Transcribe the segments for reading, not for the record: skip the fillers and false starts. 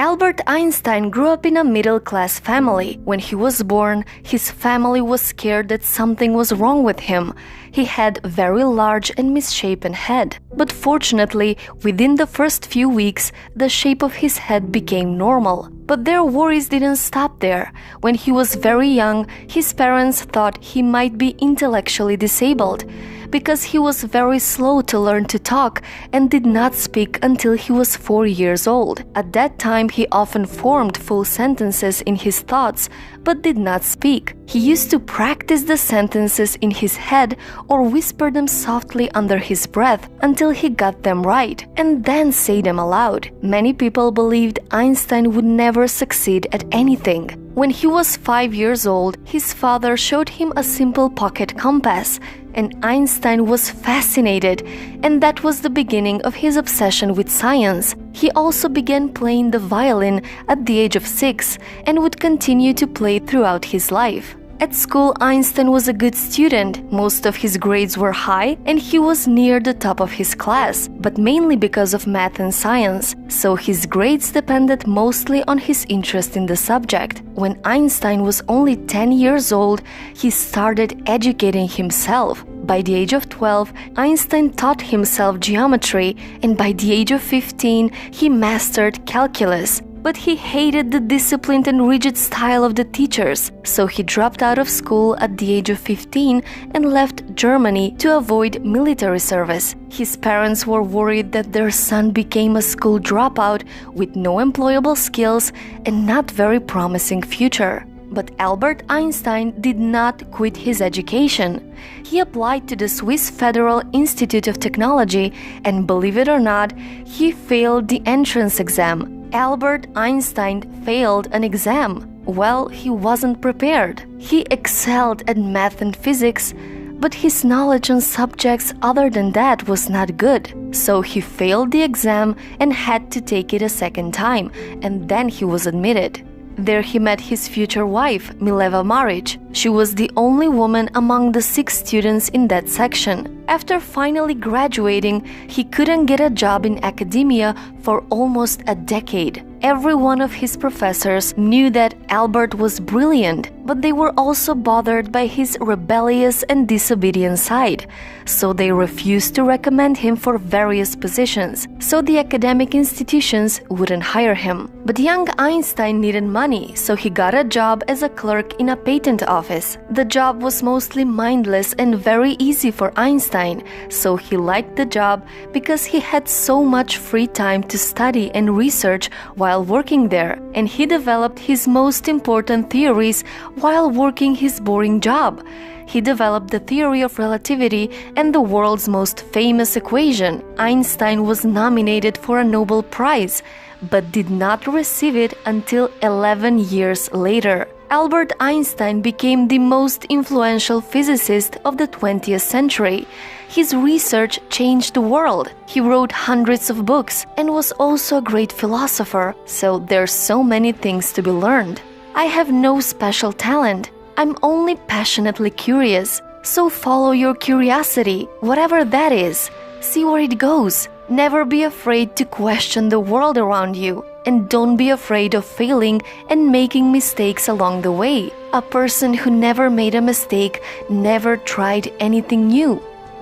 Albert Einstein grew up in a middle-class family. When he was born, his family was scared that something was wrong with him. He had a very large and misshapen head. But fortunately, within the first few weeks, the shape of his head became normal. But their worries didn't stop there. When he was very young, his parents thought he might be intellectually disabled, because he was very slow to learn to talk and did not speak until he was 4 years old. At that time, he often formed full sentences in his thoughts, but did not speak. He used to practice the sentences in his head or whisper them softly under his breath until he got them right, and then say them aloud. Many people believed Einstein would never succeed at anything. When he was 5 years old, his father showed him a simple pocket compass, and Einstein was fascinated, and that was the beginning of his obsession with science. He also began playing the violin at the age of 6 and would continue to play throughout his life. At school, Einstein was a good student. Most of his grades were high, and he was near the top of his class, but mainly because of math and science, so his grades depended mostly on his interest in the subject. When Einstein was only 10 years old, he started educating himself. By the age of 12, Einstein taught himself geometry, and by the age of 15, he mastered calculus. But he hated the disciplined and rigid style of the teachers, so he dropped out of school at the age of 15 and left Germany to avoid military service. His parents were worried that their son became a school dropout with no employable skills and not very promising future. But Albert Einstein did not quit his education. He applied to the Swiss Federal Institute of Technology, and believe it or not, he failed the entrance exam. Albert Einstein failed an exam. Well, he wasn't prepared. He excelled at math and physics, but his knowledge on subjects other than that was not good. So he failed the exam and had to take it a second time, and then he was admitted. There he met his future wife, Mileva Maric. She was the only woman among the 6 students in that section. After finally graduating, he couldn't get a job in academia for almost a decade. Every one of his professors knew that Albert was brilliant, but they were also bothered by his rebellious and disobedient side, so they refused to recommend him for various positions, so the academic institutions wouldn't hire him. But young Einstein needed money, so he got a job as a clerk in a patent office. The job was mostly mindless and very easy for Einstein, so he liked the job because he had so much free time to study and research while working there, and he developed his most important theories while working his boring job. He developed the theory of relativity and the world's most famous equation. Einstein was nominated for a Nobel Prize, but did not receive it until 11 years later. Albert Einstein became the most influential physicist of the 20th century. His research changed the world. He wrote hundreds of books and was also a great philosopher, so there's so many things to be learned. I have no special talent. I'm only passionately curious. So follow your curiosity, whatever that is. See where it goes. Never be afraid to question the world around you. And don't be afraid of failing and making mistakes along the way. A person who never made a mistake never tried anything new.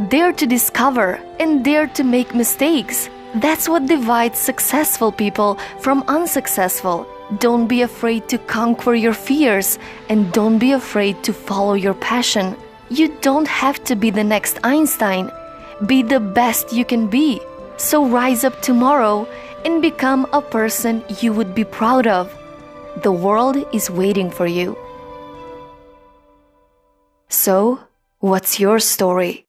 Dare to discover and dare to make mistakes. That's what divides successful people from unsuccessful. Don't be afraid to conquer your fears, and don't be afraid to follow your passion. You don't have to be the next Einstein. Be the best you can be. So rise up tomorrow and become a person you would be proud of. The world is waiting for you. So, what's your story?